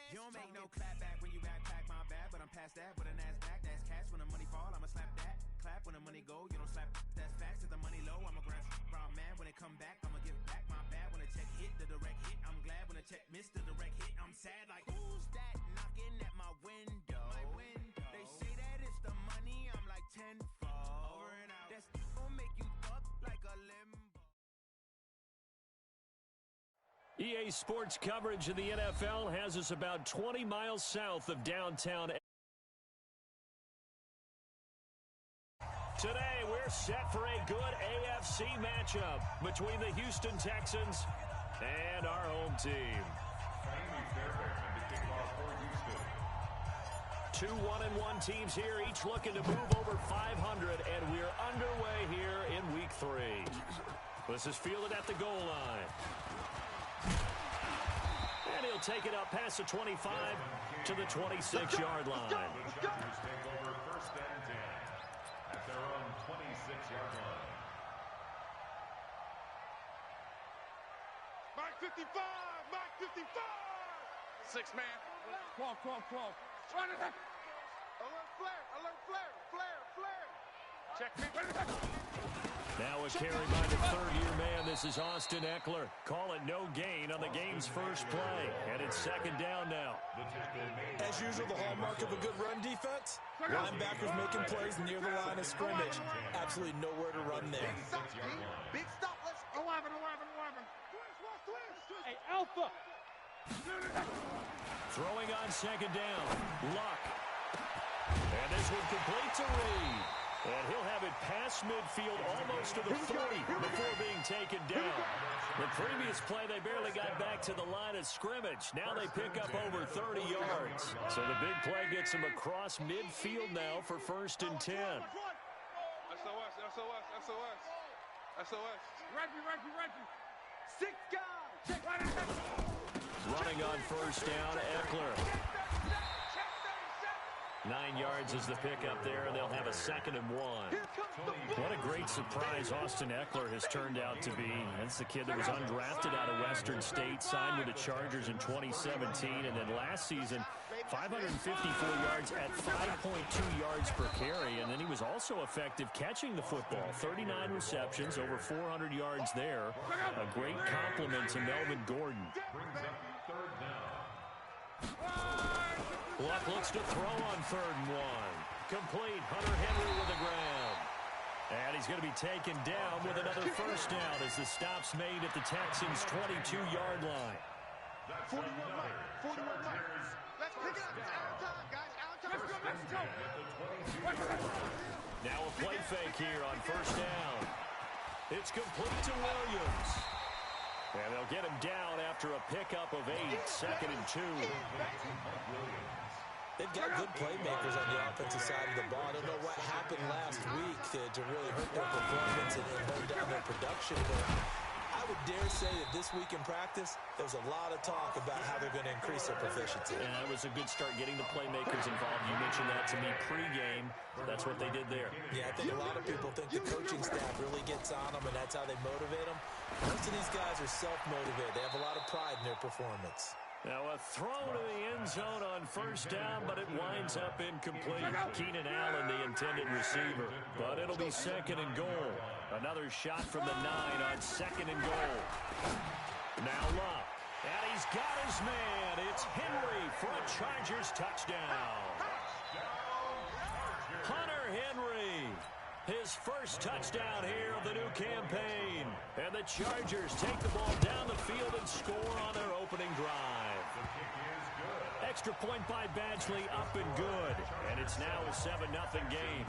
You don't make no clap back when you backpack my bad, but I'm past that with a NASDAQ. That's cash when the money fall, I'ma slap that. Clap when the money go, you don't slap. That's facts. If the money low, I'ma grab brown man. When it come back, I'ma give back my bad. When the check hit, the direct hit. I'm glad when the check missed the direct hit. I'm sad like, who's that knocking at my window? They say that it's the money, I'm like tenfold. Over and out. That's gonna make you up like a limbo. EA Sports coverage of the NFL has us about 20 miles south of downtown. Today, we're set for a good AFC matchup between the Houston Texans and our home team. Two 1-1 teams here, each looking to move over 500, and we're underway here in Week 3. This is fielded at the goal line. And he'll take it up past the 25 to the 26-yard line. The Chargers take over first and 10 at their own 26-yard line. Mark 55! Mark 55! 6-man. Claw. Run it! Alert flare! Alert flare! Flare! Check me. Now a carry by the third-year man. This is Austin Eckler. Call it no gain on the game's first play. And it's second down now. As usual, the hallmark of a good run defense. Linebackers making plays near the line of scrimmage. Absolutely nowhere to run there. Big stop. Let's 11. Twist. Hey, Alpha. Throwing on second down. Luck. And this one complete to Reed. And he'll have it past midfield almost to the 30 before being taken down. The previous play, they barely got back to the line of scrimmage. Now they pick up over 30 yards. So the big play gets them across midfield now for first and 10. SOS. Reggie. 6 guys. Running on first down, Eckler. 9 yards is the pickup there, and they'll have a 2nd and 1. What a great surprise Austin Eckler has turned out to be. That's the kid that was undrafted out of Western State, signed with the Chargers in 2017, and then last season, 554 yards at 5.2 yards per carry, and then he was also effective catching the football. 39 receptions, over 400 yards there. A great compliment to Melvin Gordon. Third down. Luck looks to throw on 3rd and 1. Complete. Hunter Henry with the grab. And he's going to be taken down with another first down as the stop's made at the Texans' 22-yard line. 41 Mike. Let's pick it up. It's out of time, guys. Out of time. Let's go. Now a play fake here on first down. It's complete to Williams. And they'll get him down after a pickup of 8, 2nd and 2. They've got good playmakers on the offensive side of the ball. I don't know what happened last week to really hurt their performance and hold down their production. But I would dare say that this week in practice, there's a lot of talk about how they're going to increase their proficiency. And it was a good start getting the playmakers involved. You mentioned that to me pregame. That's what they did there. Yeah, I think a lot of people think the coaching staff really gets on them, and that's how they motivate them. Most of these guys are self-motivated. They have a lot of pride in their performance. Now a throw to the end zone on first down, but it winds up incomplete. Keenan Allen, the intended receiver. But it'll be 2nd and goal. Another shot from the 9 on 2nd and goal. Now Luck. And he's got his man. It's Henry for a Chargers touchdown. Hunter Henry. His first touchdown here of the new campaign. And the Chargers take the ball down the field and score on their opening drive. Extra point by Badgley, up and good. And it's now a 7-0 game.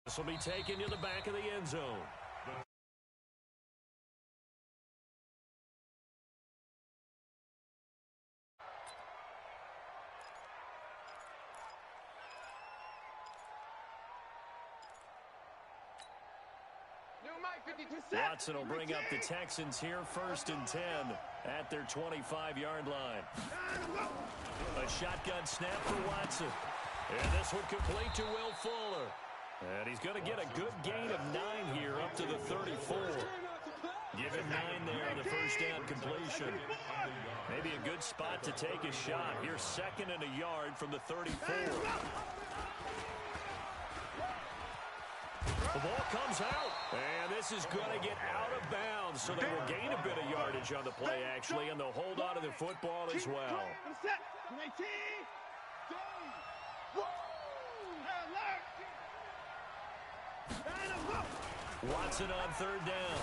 This will be taken to the back of the end zone. Watson will bring up the Texans here, 1st and 10 at their 25-yard line. A shotgun snap for Watson. And this one complete to Will Fuller. And he's going to get a good gain of 9 here up to the 34. Give him 9 there on the first down completion. Maybe a good spot to take a shot. Here's 2nd and a yard from the 34. The ball comes out, and this is going to get out of bounds, so they will gain a bit of yardage on the play, actually, and they'll hold on to the football as well. Watson on 3rd down.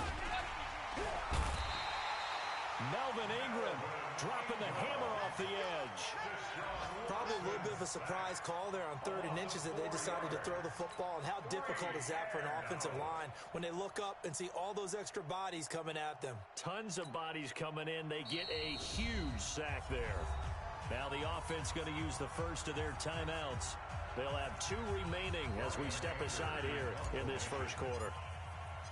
Melvin Ingram dropping the hammer off the edge. Probably a little bit of a surprise call there on 3rd and inches that they decided to throw the football. And how difficult is that for an offensive line when they look up and see all those extra bodies coming at them? Tons of bodies coming in. They get a huge sack there. Now the offense going to use the first of their timeouts. They'll have 2 remaining as we step aside here in this first quarter.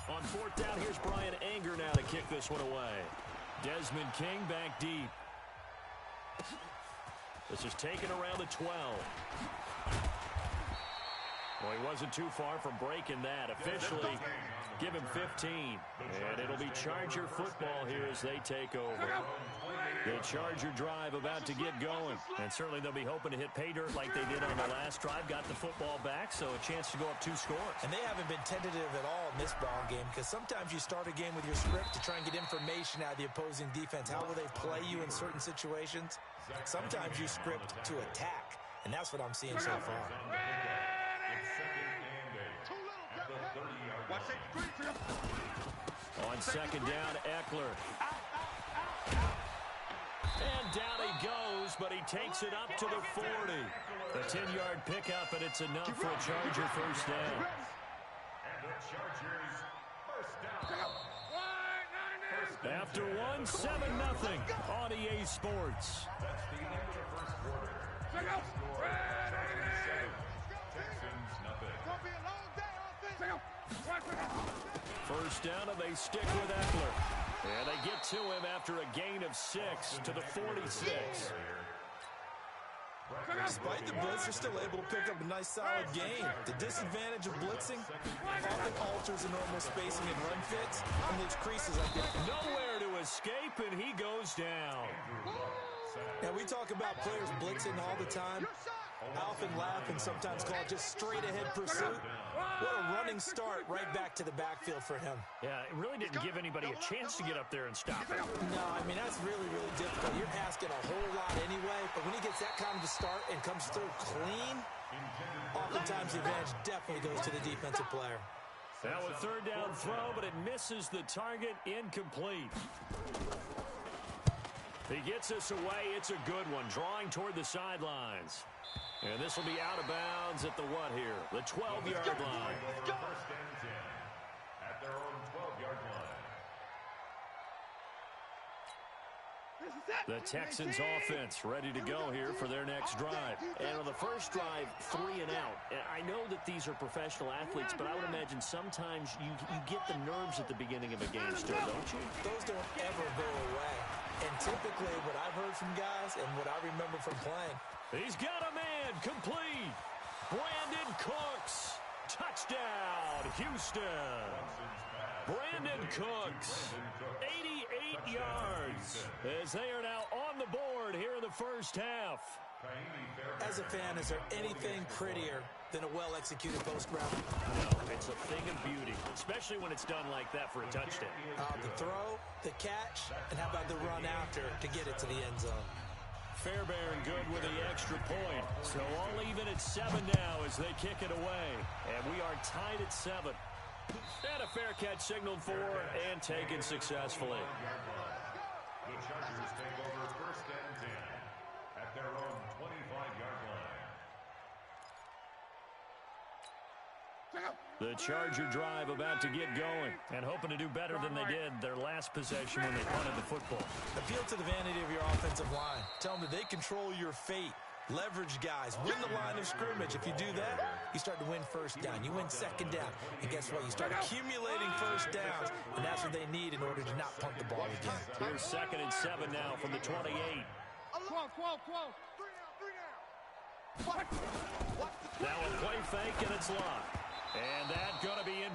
On 4th down, here's Brian Anger now to kick this one away. Desmond King back deep. This is taken around the 12. Well, he wasn't too far from breaking that. Officially, give him 15. And it'll be Charger football here as they take over. The Charger drive about to get going. And certainly they'll be hoping to hit pay dirt like they did on the last drive. Got the football back, so a chance to go up 2 scores. And they haven't been tentative at all in this ball game, because sometimes you start a game with your script to try and get information out of the opposing defense. How will they play you in certain situations? Sometimes you script to attack, and that's what I'm seeing so far. On 2nd down, Eckler. And down he goes, but he takes it up to the 40. A 10-yard pickup, and it's enough for a Charger first down. And the Chargers first down. After 1, 7-0 on EA Sports. That's the end of the first quarter. Score, Chargers 7, Texans nothing. First down, and they stick with Eckler. And they get to him after a gain of 6 to the 46. Despite the blitz, they're still able to pick up a nice solid gain. The disadvantage of blitzing often alters the normal spacing and run fits and leaves creases like that. Nowhere to escape, and he goes down. Now, we talk about players blitzing all the time. I often laugh and sometimes call it just straight-ahead pursuit. What a running start right back to the backfield for him. Yeah, it really didn't give anybody a chance to get up there and stop it. No, I mean, that's really, really difficult. You're asking a whole lot anyway, but when he gets that kind of a start and comes through clean, oftentimes the advantage definitely goes to the defensive player. Now a 3rd down throw, but it misses the target, incomplete. He gets us away. It's a good one, drawing toward the sidelines. And this will be out of bounds at the what here? The 12-yard line. First and 10 at their own 12-yard line. The Texans offense ready to go here for their next drive. And on the first drive, 3 and out. And I know that these are professional athletes, but I would imagine sometimes you get the nerves at the beginning of a game still, don't you? Those don't ever go away. And typically what I've heard from guys and what I remember from playing, he's got a man complete. Brandon Cooks. Touchdown, Houston. Brandon Cooks, 88 yards, as they are now on the board here in the first half. As a fan, is there anything prettier than a well-executed post route? No, it's a thing of beauty, especially when it's done like that for a touchdown. The throw, the catch, and how about the run after to get it to the end zone? Fairbairn good with the extra point. So all even at 7 now as they kick it away. And we are tied at 7. And a fair catch signaled for and taken successfully. The Chargers take over first and 10 at their own 25-yard line. The Charger drive about to get going and hoping to do better than they did their last possession when they punted the football. Appeal to the vanity of your offensive line. Tell them that they control your fate. Leverage guys. Win the line of scrimmage. If you do that, you start to win first down. You win second down. And guess what? You start accumulating first downs, and that's what they need in order to not punt the ball again. Here's 2nd and 7 now from the 28. 12. Now a play fake, and it's locked.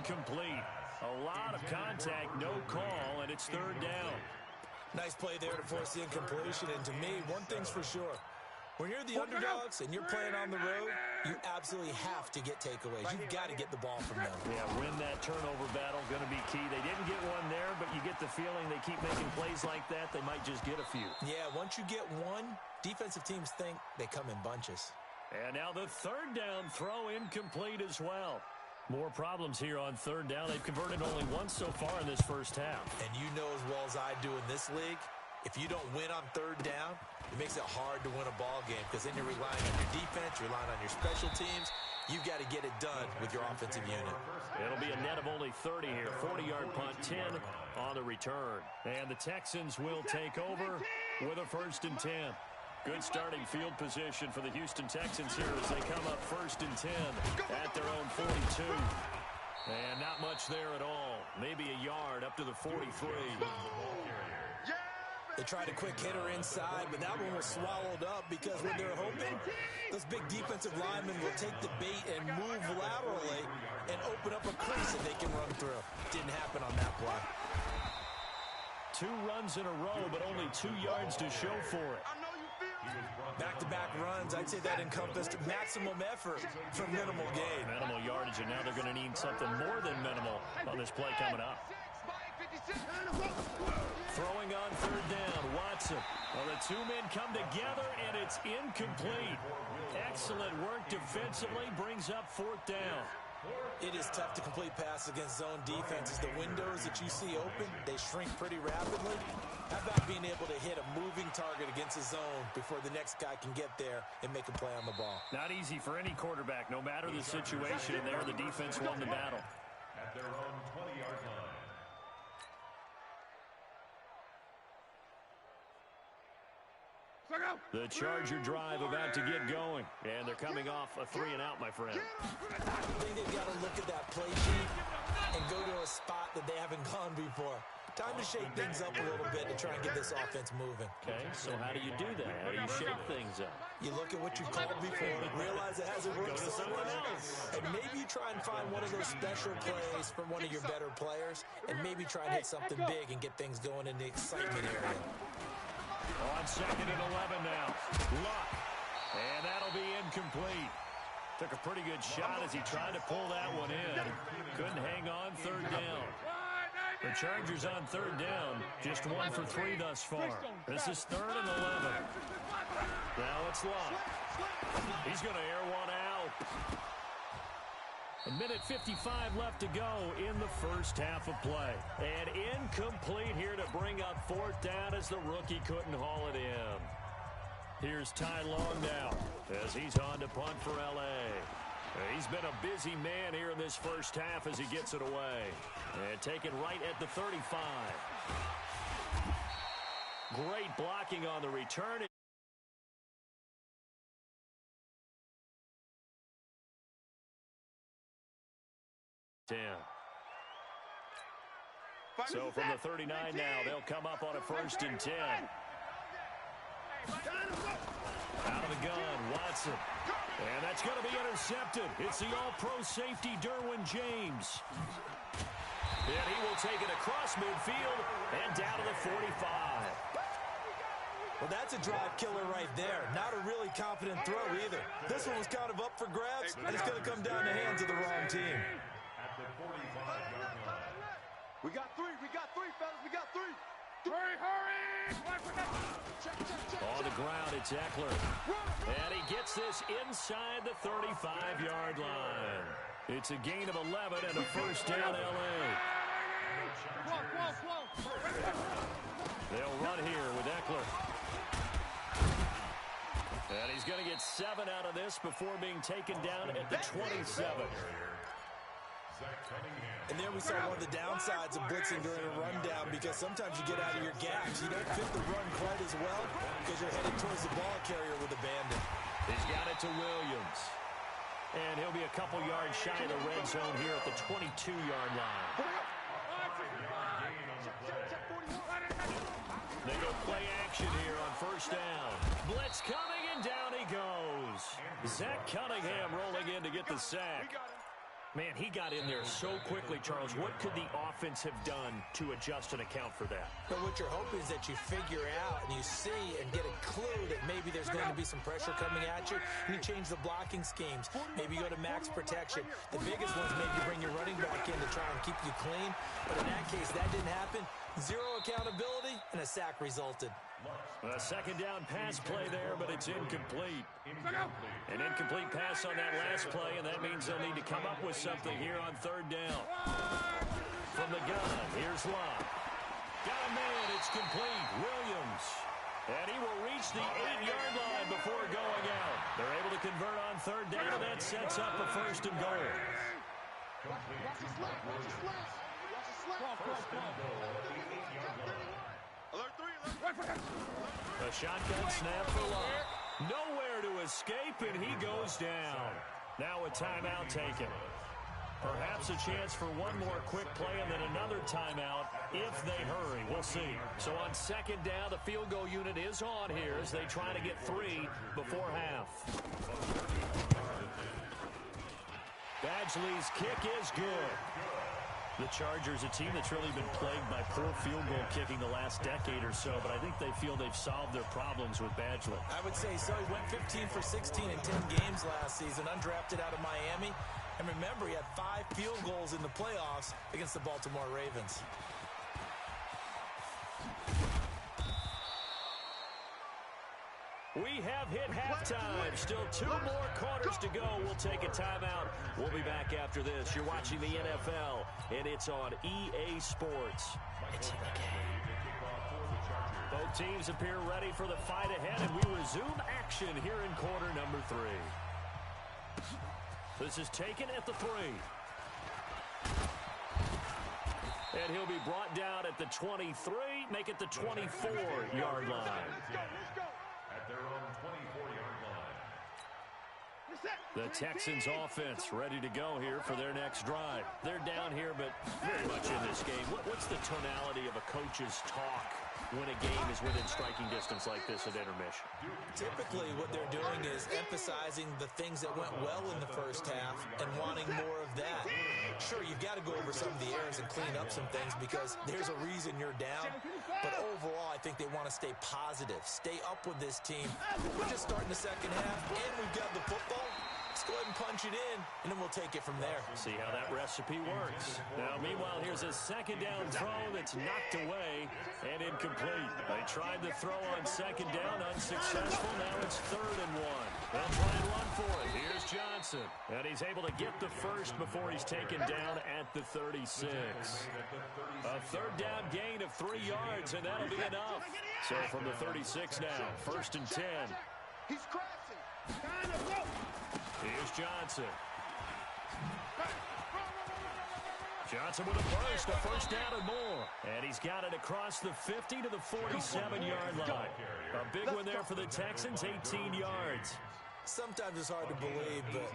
incomplete. A lot of contact, no call, and it's third down. Nice play there to force the incompletion. And to me, one thing's for sure. When you're the underdogs and you're playing on the road, you absolutely have to get takeaways. You've got to get the ball from them. Yeah, win that turnover battle, going to be key. They didn't get one there, but you get the feeling they keep making plays like that, they might just get a few. Yeah, once you get one, defensive teams think they come in bunches. And now the third down throw incomplete as well. More problems here on third down. They've converted only once so far in this first half. And you know as well as I do in this league, if you don't win on third down, it makes it hard to win a ball game because then you're relying on your defense, you're relying on your special teams. You've got to get it done with your offensive unit. It'll be a net of only 30 here. 40-yard punt, 10 on the return. And the Texans will take over with a 1st and 10. Good starting field position for the Houston Texans here as they come up 1st and 10 at their own 42. And not much there at all. Maybe a yard up to the 43. They tried a quick hitter inside, but that one was swallowed up because when they're hoping, those big defensive linemen will take the bait and move laterally and open up a crease that they can run through. Didn't happen on that play. 2 runs in a row, but only 2 yards to show for it. Back-to-back runs, I'd say that encompassed maximum effort for minimal gain. Minimal yardage, and now they're going to need something more than minimal on this play coming up. Throwing on third down, Watson. Well, the 2 men come together, and it's incomplete. Excellent work defensively, brings up 4th down. It is tough to complete passes against zone defenses. The windows that you see open, they shrink pretty rapidly. How about being able to hit a moving target against a zone before the next guy can get there and make a play on the ball? Not easy for any quarterback, no matter the situation, and there the defense won the battle. At their own 20-yard line. The Charger drive about to get going, and they're coming off a 3-and-out, my friend. I think they've got to look at that play sheet and go to a spot that they haven't gone before. Time to shake things up a little bit to try and get this offense moving. Okay, so how do you do that? How do you shake things up? You look at what you've called before and realize it hasn't worked somewhere else. And maybe you try and find one of those special plays from one of your better players, and maybe try and hit something big and get things going in the excitement area. On 2nd and 11 now. Luck. And that'll be incomplete. Took a pretty good shot as he tried to pull that one in. Couldn't hang on 3rd down. The Chargers on 3rd down. Just 1 for 3 thus far. This is 3rd and 11. Now it's Luck. He's going to air one out. A minute 55 left to go in the first half of play. And incomplete here to bring up 4th down as the rookie couldn't haul it in. Here's Ty Long now as he's on to punt for L.A. He's been a busy man here in this first half as he gets it away. And taken right at the 35. Great blocking on the return. So from the 39 now, they'll come up on a 1st and 10. Out of the gun, Watson. And that's going to be intercepted. It's the all-pro safety, Derwin James. And he will take it across midfield and down to the 45. Well, that's a drive killer right there. Not a really confident throw either. This one was kind of up for grabs, and it's going to come down the hands of the wrong team. At the 45-yard line. We got 3, fellas, we got 3. Hurry! On the ground, it's Eckler. And he gets this inside the 35-yard line. It's a gain of 11 and a 1st down, L.A. They'll run here with Eckler. And he's going to get 7 out of this before being taken down at the 27. And there we saw one of the downsides of blitzing during a rundown because sometimes you get out of your gaps. You don't fit the run quite as well because you're headed towards the ball carrier with abandon. He's got it to Williams. And he'll be a couple yards shy of the red zone here at the 22-yard line. They go play action here on 1st down. Blitz coming, and down he goes. Zach Cunningham rolling in to get the sack. Man, he got in there so quickly, Charles. What could the offense have done to adjust and account for that? But what you're hoping is that you figure out and you see and get a clue that maybe there's going to be some pressure coming at you, and you change the blocking schemes. Maybe you go to max protection. The biggest ones, maybe you bring your running back in to try and keep you clean. But in that case, that didn't happen. Zero accountability, and a sack resulted. A second down pass play there, but it's incomplete. An incomplete pass on that last play, and that means they'll need to come up with something here on third down. From the gun, here's Locke. Got a man, it's complete. Williams. And he will reach the 8-yard line before going out. They're able to convert on third down, and that sets up a first and goal. A shotgun snap for Locke. Nowhere to escape, and he goes down. Now a timeout taken. Perhaps a chance for one more quick play and then another timeout if they hurry. We'll see. So on second down, the field goal unit is on here as they try to get 3 before half. Badgley's kick is good. The Chargers, a team that's really been plagued by poor field goal kicking the last decade or so, but I think they feel they've solved their problems with Badgley. I would say so. He went 15 for 16 in 10 games last season, undrafted out of Miami. And remember, he had 5 field goals in the playoffs against the Baltimore Ravens. We have hit halftime. Still 2 more quarters to go. We'll take a timeout. We'll be back after this. You're watching the NFL, and it's on EA Sports. It's in the game. Both teams appear ready for the fight ahead, and we resume action here in quarter number 3. This is taken at the 3. And he'll be brought down at the 23, make it the 24-yard line. At their own 24-yard line. The Texans offense ready to go here for their next drive. They're down here, but very much in this game. What's the tonality of a coach's talk when a game is within striking distance like this at intermission? Typically, what they're doing is emphasizing the things that went well in the first half and wanting more of that. Sure, you've got to go over some of the errors and clean up some things because there's a reason you're down. But overall, I think they want to stay positive, stay up with this team. We're just starting the second half, and we've got the football. Let's go ahead and punch it in, and then we'll take it from there. See how that recipe works. Now, meanwhile, here's a second down throw that's knocked away and incomplete. They tried to throw on second down, unsuccessful. Now it's 3rd and 1. They'll try and run for it. Here's Johnson. And he's able to get the first before he's taken down at the 36. A third down gain of 3 yards, and that'll be enough. So from the 36 now, 1st and 10. He's crashing. Kind of low. Here's Johnson. Johnson with a burst, a first down and more. And he's got it across the 50 to the 47-yard line. A big one there for the Texans, 18 yards. Sometimes it's hard to believe, but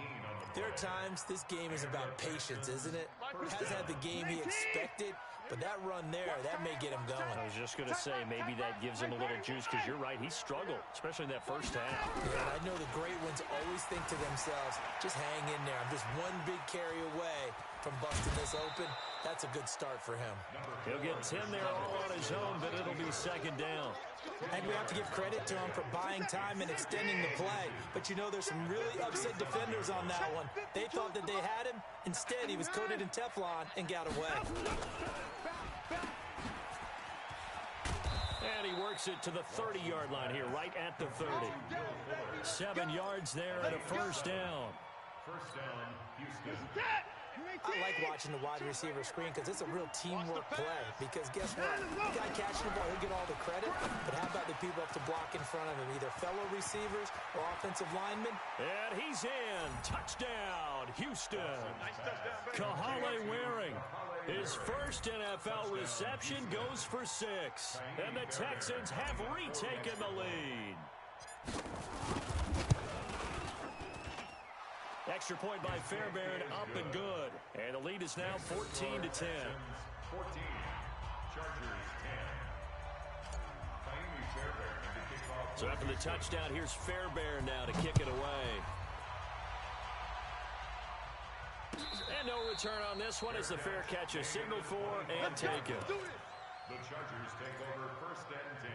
there are times this game is about patience, isn't it? Hasn't had the game he expected, but that run there, that may get him going. I was just going to say, maybe that gives him a little juice, because you're right, he struggled, especially in that first half. Yeah, I know the great ones always think to themselves, just hang in there. I'm just one big carry away from busting this open. That's a good start for him. He'll get 10 there all on his own, but it'll be second down. And we have to give credit to him for buying time and extending the play. But you know, there's some really upset defenders on that one. They thought that they had him. Instead, he was coated in Teflon and got away. And he works it to the 30-yard line here, right at the 30. 7 yards there and a first down. First down, Houston. I like watching the wide receiver screen because it's a real teamwork play. Because guess what? The guy catching the ball, he'll get all the credit. But how about the people up to block in front of him? Either fellow receivers or offensive linemen. And he's in. Touchdown, Houston. Kahale Waring. His first NFL reception goes for 6. And the Texans have retaken the lead. Extra point by Fairbairn, up and good. And the lead is now 14-10. 14. Chargers 10. So after the touchdown, here's Fairbairn now to kick it away. And no return on this one as the fair catch is signaled for and taken. The Chargers take over 1st and 10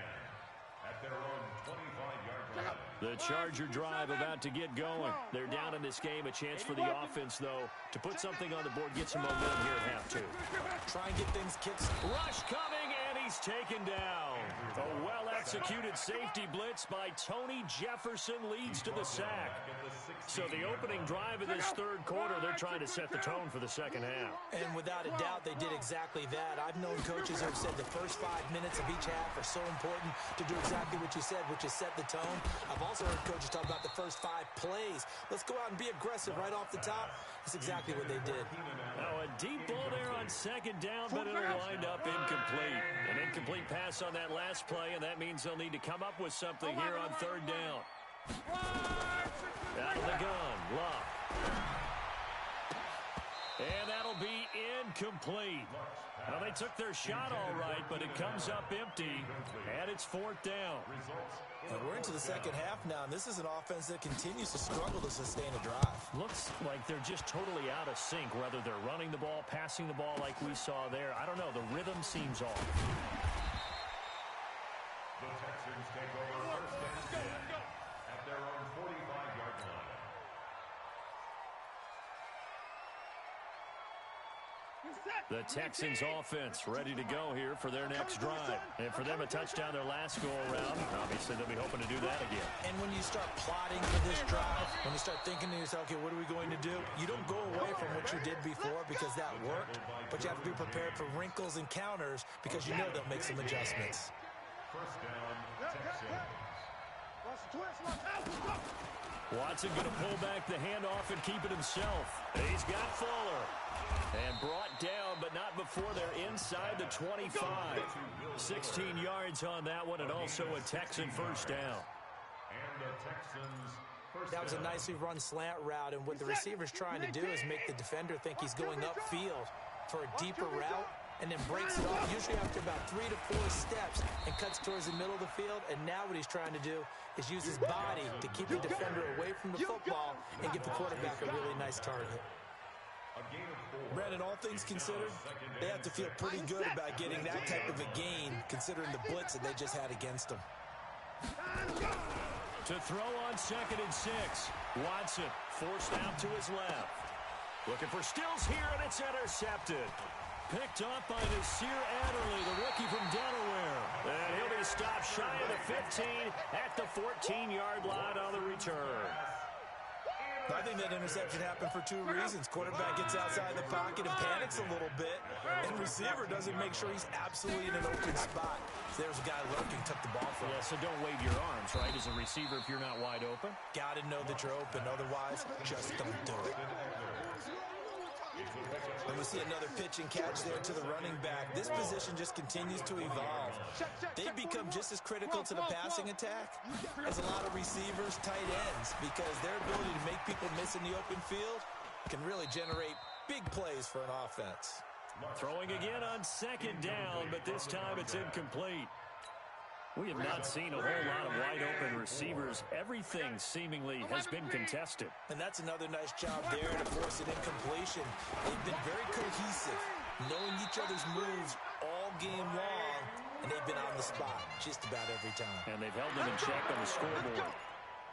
at their own 25-yard line. The Charger drive about to get going. They're down in this game. A chance for the offense, though, to put something on the board, get some momentum here at half two. Try and get things kicked. Rush coming, and he's taken down. A well-executed safety blitz by Tony Jefferson leads to the sack. So the opening drive of this third quarter, they're trying to set the tone for the second half. And without a doubt, they did exactly that. I've known coaches who have said the first 5 minutes of each half are so important to do exactly what you said, which is set the tone. I've also heard coaches talk about the first 5 plays. Let's go out and be aggressive right off the top. That's exactly what they did. Now a deep ball there on second down, but it'll wind up incomplete. An incomplete pass on that last play, and that means they'll need to come up with something here on third down. Out of the gun, Luck. And that'll be incomplete. Well, they took their shot all right, but it comes up empty, and it's 4th down. And we're into the second half now, and this is an offense that continues to struggle to sustain a drive. Looks like they're just totally out of sync, whether they're running the ball, passing the ball like we saw there. I don't know. The rhythm seems off. The Texans take over 1st and 10 at their own 45-yard line. The Texans offense ready to go here for their next drive. And for them, a touchdown their last go-around. Obviously, they'll be hoping to do that again. And when you start plotting for this drive, when you start thinking to yourself, okay, what are we going to do? You don't go away from what you did before because that worked, but you have to be prepared for wrinkles and counters because you know they'll make some adjustments. 1st down, Texans. Watson going to pull back the handoff and keep it himself. He's got Fuller. And brought down, but not before they're inside the 25. 16 yards on that one, and also a Texan first down. And the Texans first That was a down. nicely run slant route, and what the receiver's trying to do is make the defender think he's going upfield for a deeper route, and then breaks it off, usually after about 3 to 4 steps, and cuts towards the middle of the field. And now what he's trying to do is use his body to keep the defender away from the football and give the quarterback a really nice target. Brandon, all things considered, they have to feel pretty good about getting that type of a gain, considering the blitz that they just had against them. To throw on 2nd and 6. Watson forced out to his left. Looking for Stills here, and it's intercepted. Picked up by Nasir Adderley, the rookie from Delaware. And he'll be stopped shy of the 15 at the 14-yard line on the return. I think that interception happened for 2 reasons. Quarterback gets outside the pocket and panics a little bit, and receiver doesn't make sure he's absolutely in an open spot. So there's a guy lurking, took the ball from him. Yeah, so don't wave your arms, right, as a receiver if you're not wide open. Got to know that you're open. Otherwise, just don't do it. And we see another pitch and catch there to the running back. This position just continues to evolve. They've become just as critical to the passing attack as a lot of receivers, tight ends, because their ability to make people miss in the open field can really generate big plays for an offense. Throwing again on 2nd down, but this time it's incomplete. We have not seen a whole lot of wide-open receivers. Everything seemingly has been contested. And that's another nice job there to force an incompletion. They've been very cohesive, knowing each other's moves all game long, and they've been on the spot just about every time. And they've held them in check on the scoreboard.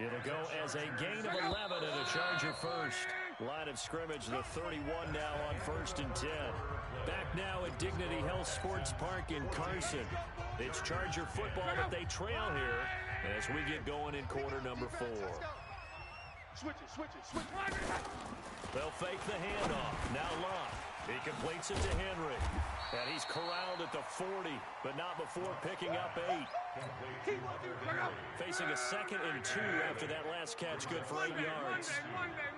It'll go as a gain of 11 and a Charger first. Line of scrimmage, the 31 now on 1st and 10. Back now at Dignity Health Sports Park in Carson. It's Charger football, but they trail here as we get going in quarter number 4. Switch it. They'll fake the handoff. Now Luck. He completes it to Henry. And he's corralled at the 40, but not before picking up 8. Facing a 2nd and 2 after that last catch, good for 8 yards. Monday.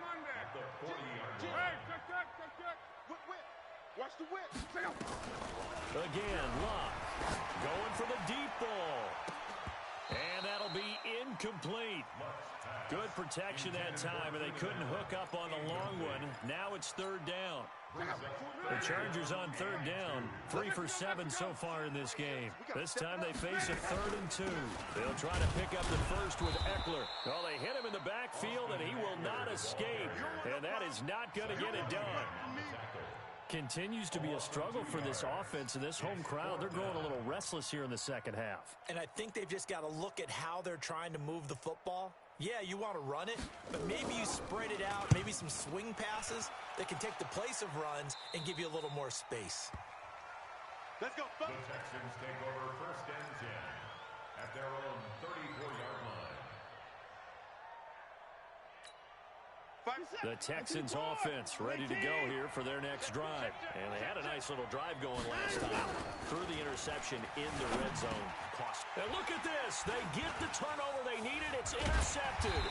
Watch the whip. Again, Luck going for the deep ball. And that'll be incomplete. Good protection that time, and they couldn't hook up on the long one. Now it's third down. The Chargers on third down, 3 for 7 so far in this game. This time they face a 3rd and 2. They'll try to pick up the first with Eckler. Well, they hit him in the backfield, and he will not escape. And that is not going to get it done. Continues to be a struggle for this offense and this home crowd. They're growing a little restless here in the second half. And I think they've just got to look at how they're trying to move the football. Yeah, you want to run it, but maybe you spread it out, maybe some swing passes that can take the place of runs and give you a little more space. Let's go. The Texans take over 1st and 10 at their own 34-yard line. The Texans offense ready to go here for their next drive. And they had a nice little drive going last time. Threw the interception in the red zone. And look at this. They get the turnover they needed. It's intercepted.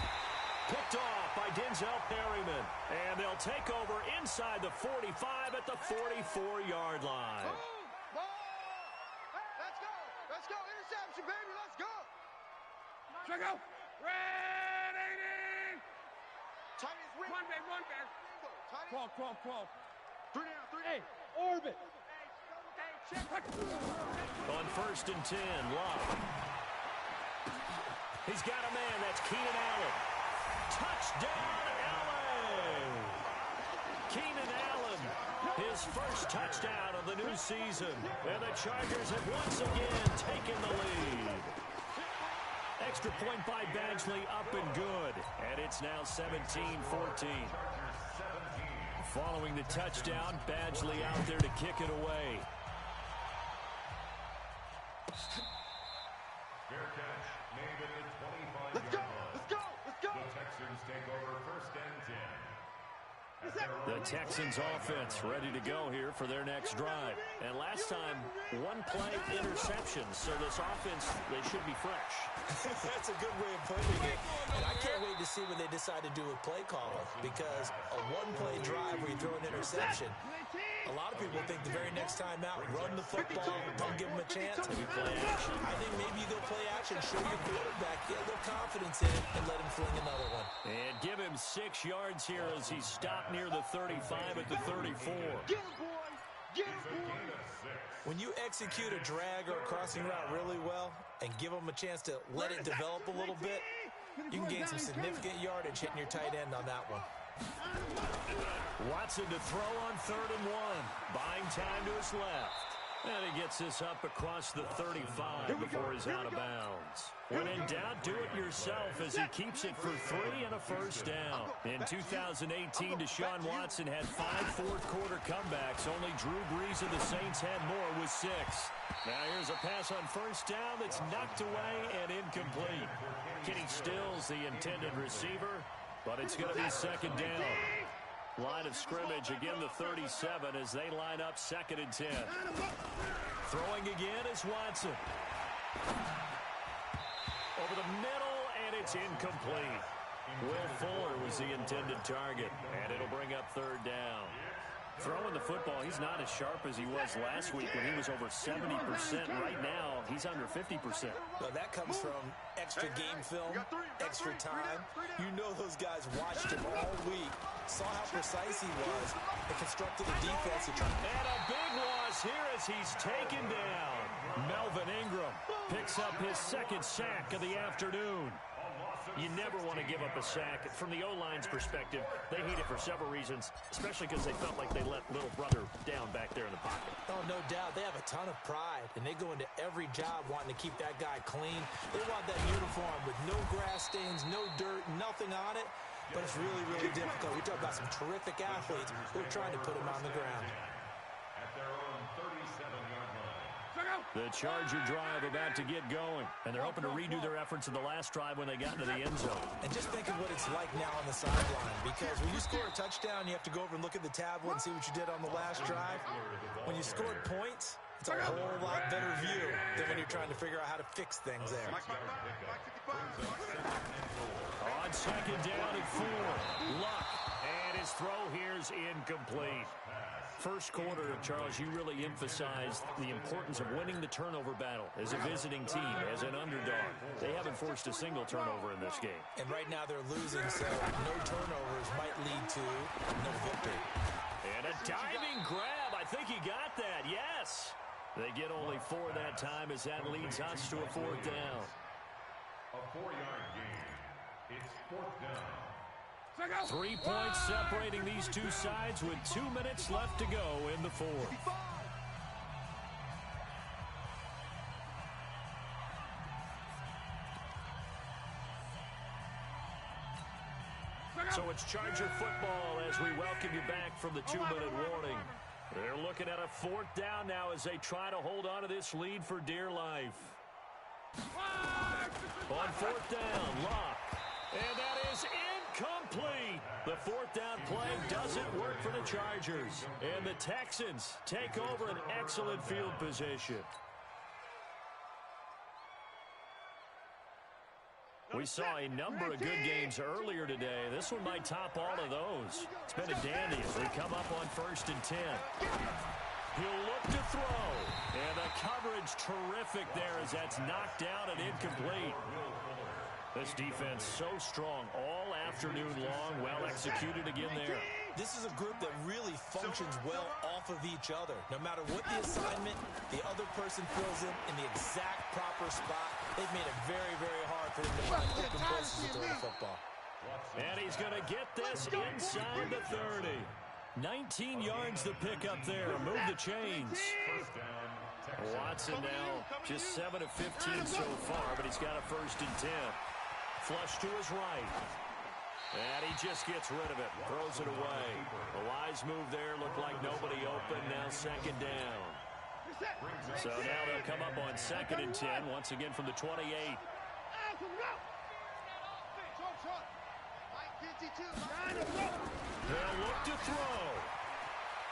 Picked off by Denzel Perryman. And they'll take over inside the 45 at the 44-yard line. Let's go. Let's go. Interception, baby. Let's go. Check out. Red 80. Tiny is Run back, run back. Tiny. 12. 3 down, 3 down. Hey, orbit. On 1st and 10, Love. He's got a man. That's Keenan Allen. Touchdown, LA! Keenan Allen, his first touchdown of the new season. And the Chargers have once again taken the lead. Extra point by Badgley, up and good. And it's now 17-14. Following the touchdown, Badgley out there to kick it away. Fair catch made at the 25-yard line. Let's go. The Texans take over 1st and 10. The Texans offense ready to go here for their next drive. And last time, 1-play interception. So this offense, they should be fresh. That's a good way of putting it. And I can't wait to see what they decide to do with play calling. Because a 1-play drive where you throw an interception, a lot of people think the very next time out, run the football, don't give them a chance. Maybe play action. I think maybe you go play action, show your quarterback, get a little confidence in it, and let him fling another one. And give him 6 yards here as he stopped near the 35 at the 34. Get him, boy. Get him, boy. When you execute a drag or a crossing route really well and give them a chance to let it develop a little bit, you can gain some significant yardage hitting your tight end on that one. Watson to throw on 3rd and 1. Buying time to his left. And he gets this up across the 35 before he's out of bounds. When in doubt, do it yourself as he keeps it for 3 and a first down. In 2018, Deshaun Watson had 5 fourth-quarter comebacks. Only Drew Brees of the Saints had more with 6. Now here's a pass on first down that's knocked away and incomplete. Kenny Stills, the intended receiver, but it's going to be 2nd down. Line of scrimmage, again the 37 as they line up 2nd and 10. Throwing again is Watson. Over the middle, and it's incomplete. Will Fuller was the intended target, and it'll bring up 3rd down. Throwing the football, he's not as sharp as he was last week when he was over 70%. Right now, he's under 50%. Well, that comes from extra game film, extra time. You know those guys watched him all week, saw how precise he was, and constructed a defense to try. And a big loss here as he's taken down. Melvin Ingram picks up his 2nd sack of the afternoon. You never want to give up a sack. From the O-line's perspective, they hate it for several reasons, especially because they felt like they let little brother down back there in the pocket. Oh, no doubt. They have a ton of pride, and they go into every job wanting to keep that guy clean. They want that uniform with no grass stains, no dirt, nothing on it. But it's really, really difficult. We talk about some terrific athletes who are trying to put him on the ground. At their own 37-yard line. The Charger drive about to get going, and they're hoping to redo their efforts in the last drive when they got into the end zone. And just think of what it's like now on the sideline, because when you score a touchdown, you have to go over and look at the tablet and see what you did on the last drive. When you scored points, it's a whole lot better view than when you're trying to figure out how to fix things there. On 2nd down and 4, Luck, and his throw here's incomplete. First quarter, Charles, you really emphasized the importance of winning the turnover battle as a visiting team, as an underdog. They haven't forced a single turnover in this game. And right now they're losing, so no turnovers might lead to no victory. And a diving grab. I think he got that. Yes. They get only 4 that time as that leads us to a 4th down. A 4-yard gain. It's 4th down. 3 points separating these two sides with 2 minutes left to go in the 4th. So it's Charger football as we welcome you back from the 2-minute warning. They're looking at a 4th down now as they try to hold on to this lead for dear life. On 4th down, Locke. And that is incomplete. The 4th down play doesn't work for the Chargers. And the Texans take over an excellent field position. We saw a number of good games earlier today. This one might top all of those. It's been a dandy as we come up on 1st and 10. He'll look to throw. And the coverage terrific there as that's knocked down and incomplete. This defense so strong all afternoon long. Well executed again there. This is a group that really functions well off of each other. No matter what the assignment, the other person fills in the exact proper spot. They've made it very, very hard for them to find open places to throw the football. And he's going to get this inside the 30. 19 yards to pick up there. Move the chains. Watson now just 7 of 15 so far, but he's got a 1st and 10. Flush to his right. And he just gets rid of it. Throws it away. A wise move there. Looked like nobody open. Now 2nd down. So now they'll come up on 2nd and 10. Once again from the 28. They'll look to throw.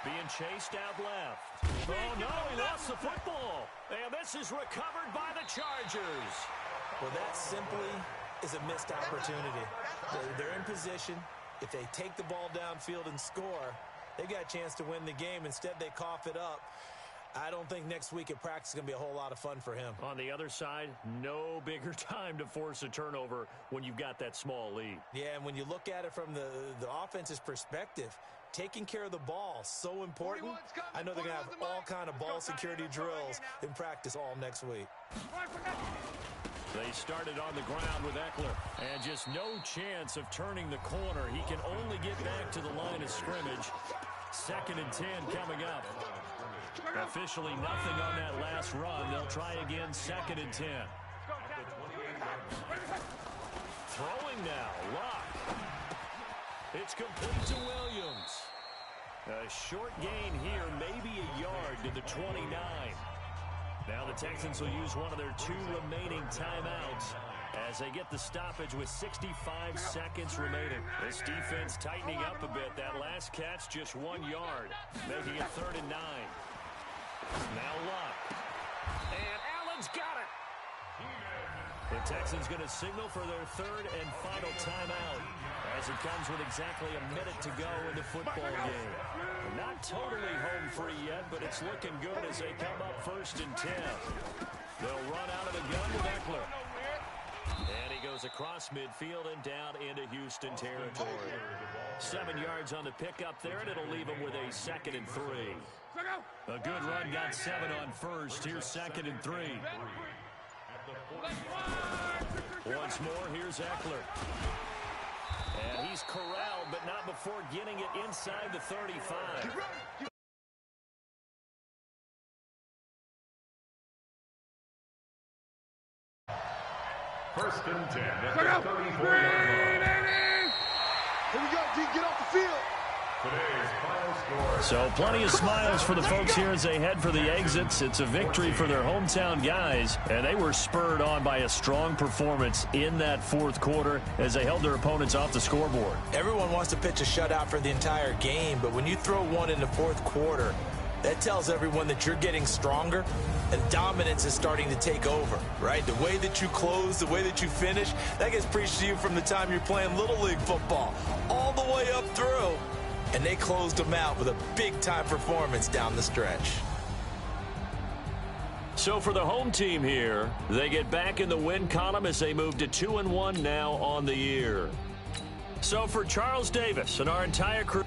Being chased out left. Oh, no, he lost the football. And this is recovered by the Chargers. Well, that simply is a missed opportunity. They're in position. If they take the ball downfield and score, they got a chance to win the game. Instead, they cough it up. I don't think next week at practice is going to be a whole lot of fun for him. On the other side, no bigger time to force a turnover when you've got that small lead. Yeah, and when you look at it from the offense's perspective, taking care of the ball, so important. I know they're going to have all kind of ball security drills in practice all next week. They started on the ground with Eckler, and just no chance of turning the corner. He can only get back to the line of scrimmage. 2nd and 10 coming up. Officially nothing on that last run. They'll try again, 2nd and 10. Throwing now, Locke. It's complete to Williams. A short gain here, maybe a yard to the 29. Now the Texans will use one of their 2 remaining timeouts as they get the stoppage with 65 seconds remaining. This defense tightening up a bit. That last catch just 1 yard, making it 3rd and 9. Now Luck. And Allen's got it. The Texans going to signal for their 3rd and final timeout as it comes with exactly a minute to go in the football game. Not totally home free yet, but it's looking good as they come up 1st and 10. They'll run out of the gun with Eckler. And he goes across midfield and down into Houston territory. 7 yards on the pickup there, and it'll leave him with a 2nd and 3. A good run, got 7 on 1st. Here's 2nd and 3. Once more, here's Eckler. And he's corralled, but not before getting it inside the 35. First and 10 at the 34-yard line. Here we go, D. Get off the field. Today's final score. So plenty of smiles for the folks here as they head for the exits. It's a victory for their hometown guys, and they were spurred on by a strong performance in that 4th quarter as they held their opponents off the scoreboard. Everyone wants to pitch a shutout for the entire game, but when you throw one in the 4th quarter, that tells everyone that you're getting stronger and dominance is starting to take over, right? The way that you close, the way that you finish, that gets preached to you from the time you're playing Little League football all the way up through. and they closed them out with a big-time performance down the stretch. So for the home team here, they get back in the win column as they move to 2-1 now on the year. So for Charles Davis and our entire crew,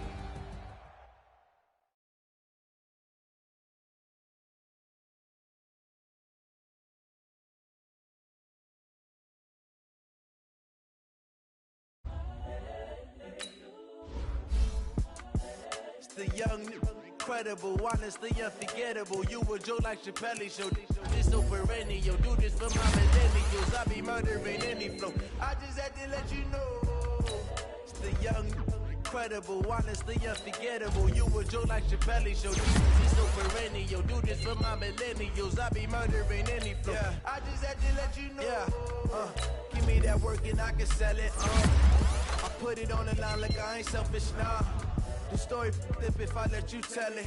the young, incredible, honestly unforgettable. You a Joe like Chappelle show. This so perennial. Do this for my millennials. I be murdering any flow. I just had to let you know. It's the young, incredible, honestly unforgettable. You a Joe like Chappelle show. This so perennial. Do this for my millennials. I be murdering any flow. Yeah. I just had to let you know. Yeah. Give me that work and I can sell it. I put it on the line like I ain't selfish, nah. The story flip if I let you tell it.